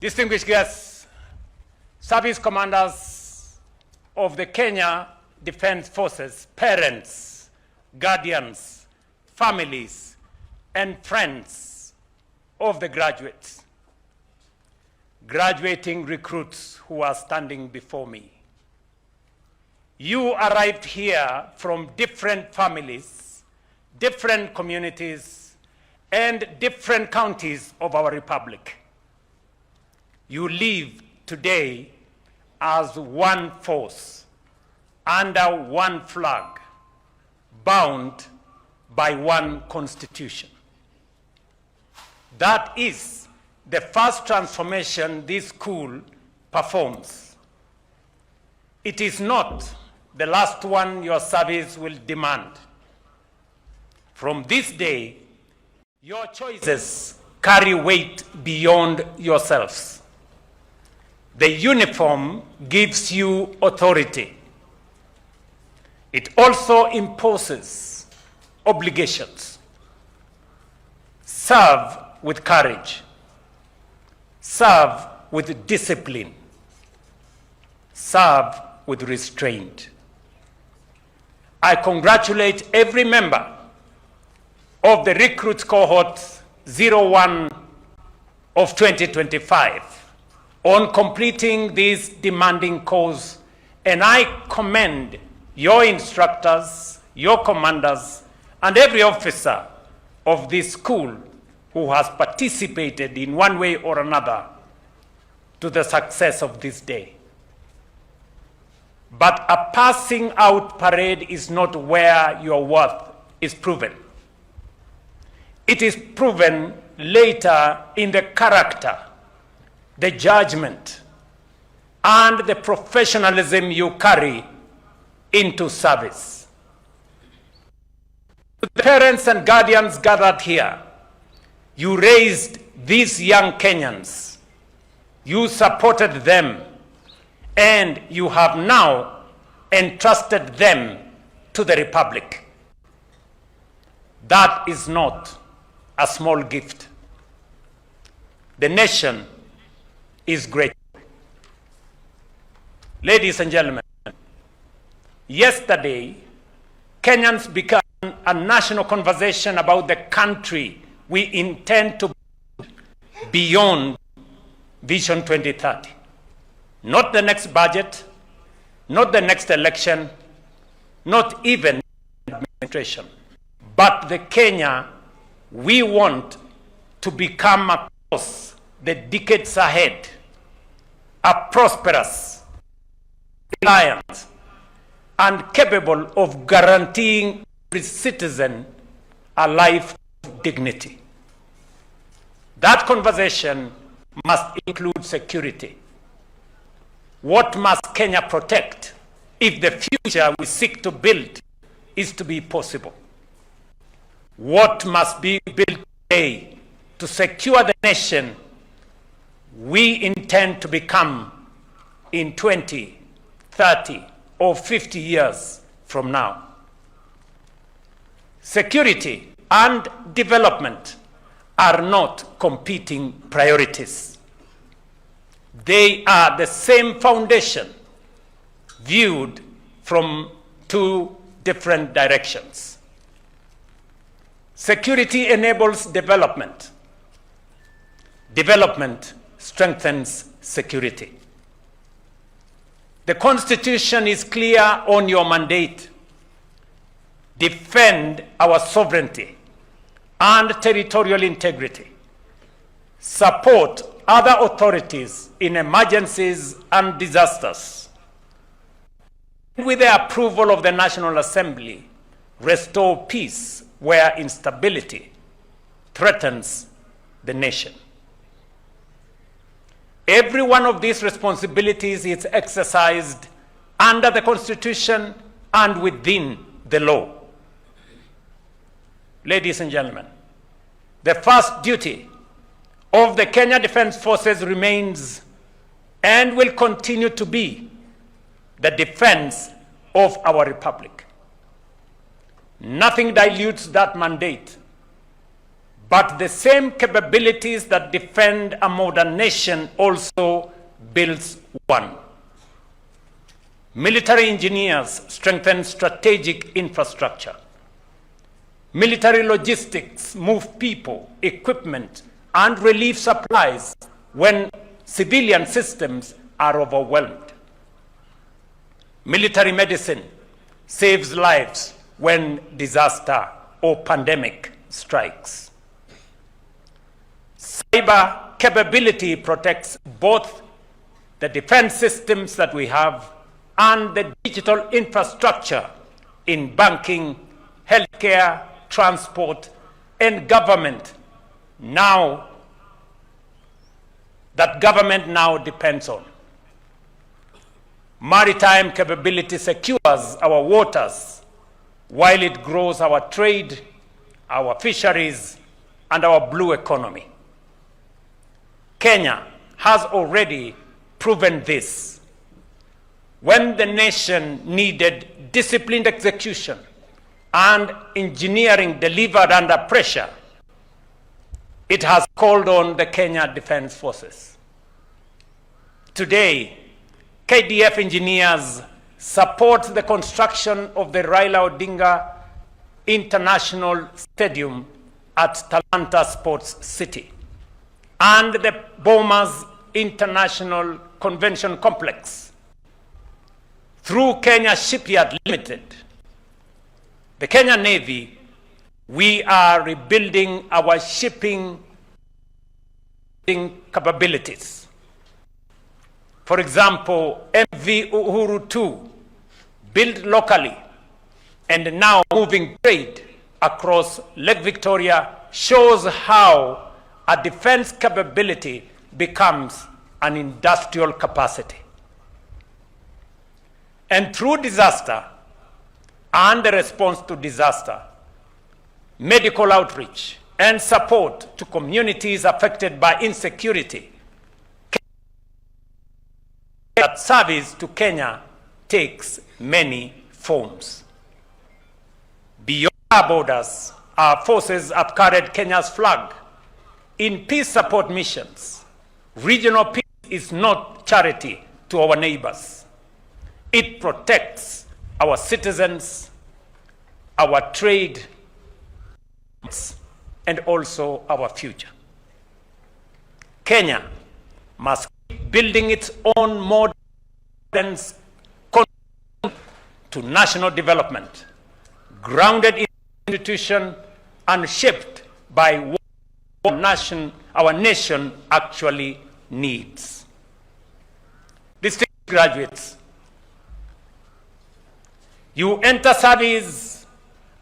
Distinguished guests, service commanders of the Kenya Defence Forces, parents, guardians, families, and friends of the graduates, graduating recruits who are standing before me. You arrived here from different families, different communities, and different counties of our republic. You live today as one force, under one flag, bound by one constitution. That is the first transformation this school performs. It is not the last one your service will demand. From this day, your choices carry weight beyond yourselves. The uniform gives you authority. It also imposes obligations. Serve with courage. Serve with discipline. Serve with restraint. I congratulate every member of the recruits cohort 01 of 2025 on completing this demanding course, and I commend your instructors, your commanders, and every officer of this school who has participated in one way or another to the success of this day. But a passing out parade is not where your worth is proven. It is proven later in the character, the judgment, and the professionalism you carry into service. To the parents and guardians gathered here, you raised these young Kenyans. You supported them, and you have now entrusted them to the Republic. That is not a small gift. The nation is great. Ladies and gentlemen, yesterday, Kenyans began a national conversation about the country we intend to build beyond Vision 2030. Not the next budget, not the next election, not even administration, but the Kenya we want to become across the decades ahead, a prosperous, reliant, and capable of guaranteeing every citizen a life of dignity. That conversation must include security. What must Kenya protect if the future we seek to build is to be possible? What must be built today to secure the nation we intend to become in 20, 30, or 50 years from now? Security and development are not competing priorities. They are the same foundation viewed from two different directions. Security enables development. Development strengthens security. The Constitution is clear on your mandate. Defend our sovereignty and territorial integrity. Support other authorities in emergencies and disasters. With the approval of the National Assembly, restore peace where instability threatens the nation. Every one of these responsibilities is exercised under the Constitution and within the law. Ladies and gentlemen, the first duty of the Kenya Defence Forces remains and will continue to be the defense of our republic. Nothing dilutes that mandate But the same capabilities that defend a modern nation also builds one. Military engineers strengthen strategic infrastructure. Military logistics move people, equipment, and relief supplies when civilian systems are overwhelmed. Military medicine saves lives when disaster or pandemic strikes. Cyber capability protects both the defense systems that we have and the digital infrastructure in banking, healthcare, transport, and government now depends on. Maritime capability secures our waters while it grows our trade, our fisheries, and our blue economy. Kenya has already proven this. When the nation needed disciplined execution and engineering delivered under pressure, it has called on the Kenya Defense Forces. Today, KDF engineers support the construction of the Raila Odinga International Stadium at Talanta Sports City and the Bomas International Convention Complex. Through Kenya Shipyard Limited, the Kenya Navy, we are rebuilding our shipping capabilities. For example, MV Uhuru 2, built locally and now moving trade across Lake Victoria, shows how a defense capability becomes an industrial capacity. And through disaster and the response to disaster, medical outreach and support to communities affected by insecurity, that service to Kenya takes many forms. Beyond our borders, our forces have carried Kenya's flag in peace support missions. Regional peace is not charity to our neighbors. It protects our citizens, our trade, and also our future. Kenya must keep building its own modern to national development, grounded in institution and shaped by what our nation actually needs. Distinguished graduates, you enter service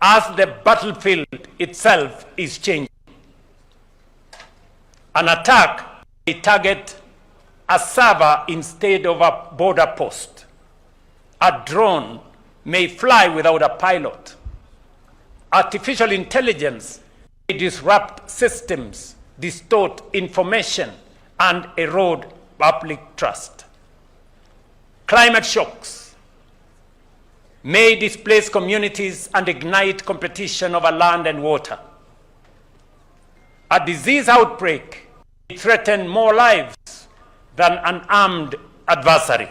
as the battlefield itself is changing. An attack may target a server instead of a border post. A drone may fly without a pilot. Artificial intelligence may disrupt systems, distort information, and erode public trust. Climate shocks may displace communities and ignite competition over land and water. A disease outbreak may threaten more lives than an armed adversary.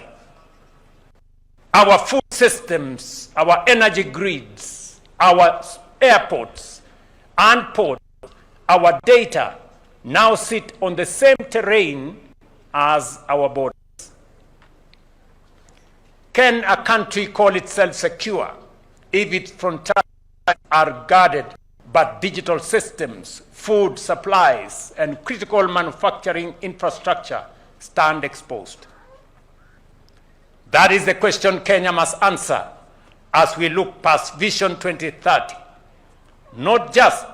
Our food systems, our energy grids, our airports and ports, our data now sit on the same terrain as our borders. Can a country call itself secure if its frontiers are guarded but digital systems, food supplies, and critical manufacturing infrastructure stand exposed? That is the question Kenya must answer as we look past Vision 2030. Not just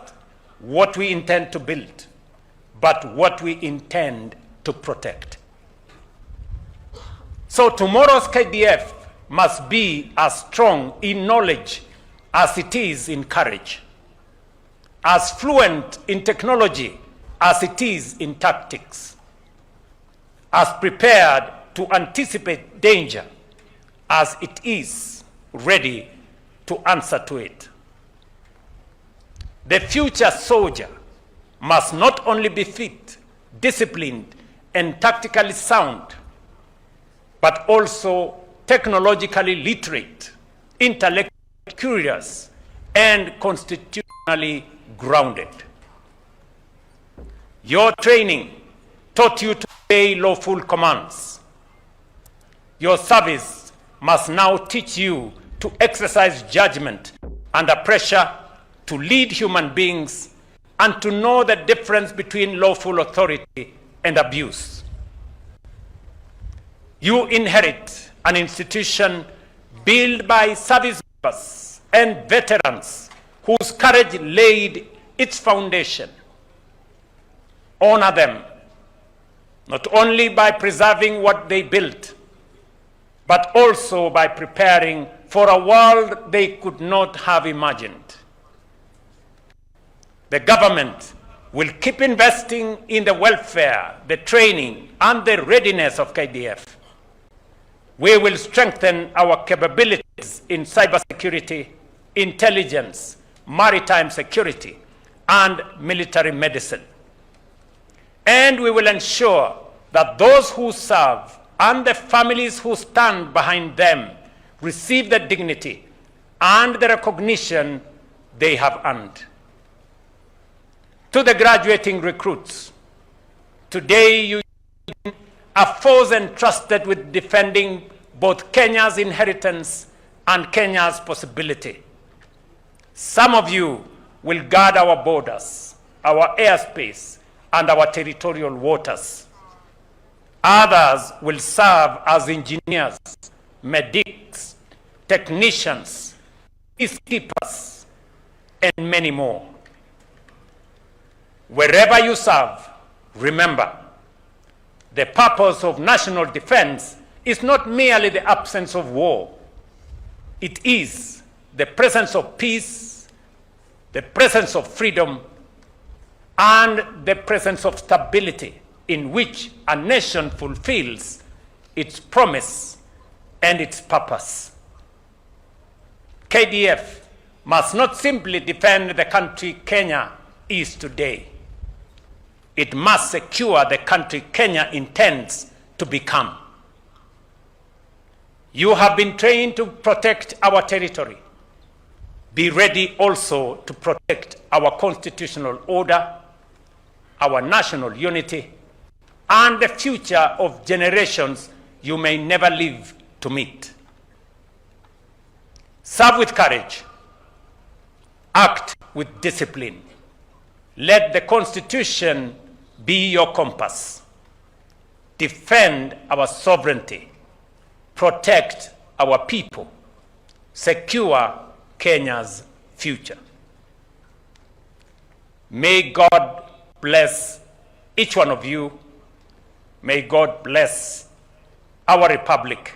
what we intend to build, but what we intend to protect. So tomorrow's KDF must be as strong in knowledge as it is in courage, as fluent in technology as it is in tactics, as prepared to anticipate danger as it is ready to answer to it. The future soldier must not only be fit, disciplined, and tactically sound, but also technologically literate, intellectually curious, and constitutionally grounded. Your training taught you to obey lawful commands. Your service must now teach you to exercise judgment under pressure, to lead human beings, and to know the difference between lawful authority and abuse. You inherit an institution built by service members and veterans whose courage laid its foundation. Honor them, not only by preserving what they built, but also by preparing for a world they could not have imagined. The government will keep investing in the welfare, the training, and the readiness of KDF. We will strengthen our capabilities in cybersecurity, intelligence, maritime security, and military medicine. And we will ensure that those who serve and the families who stand behind them receive the dignity and the recognition they have earned. To the graduating recruits, today you are force entrusted with defending both Kenya's inheritance and Kenya's possibility. Some of you will guard our borders, our airspace, and our territorial waters. Others will serve as engineers, medics, technicians, peacekeepers, and many more. Wherever you serve, remember, the purpose of national defense is not merely the absence of war. It is the presence of peace, the presence of freedom, and the presence of stability in which a nation fulfills its promise and its purpose. KDF must not simply defend the country Kenya is today. It must secure the country Kenya intends to become. You have been trained to protect our territory. Be ready also to protect our constitutional order, our national unity, and the future of generations you may never live to meet. Serve with courage. Act with discipline. Let the Constitution be your compass. Defend our sovereignty. Protect our people. Secure Kenya's future. May God bless each one of you. May God bless our republic.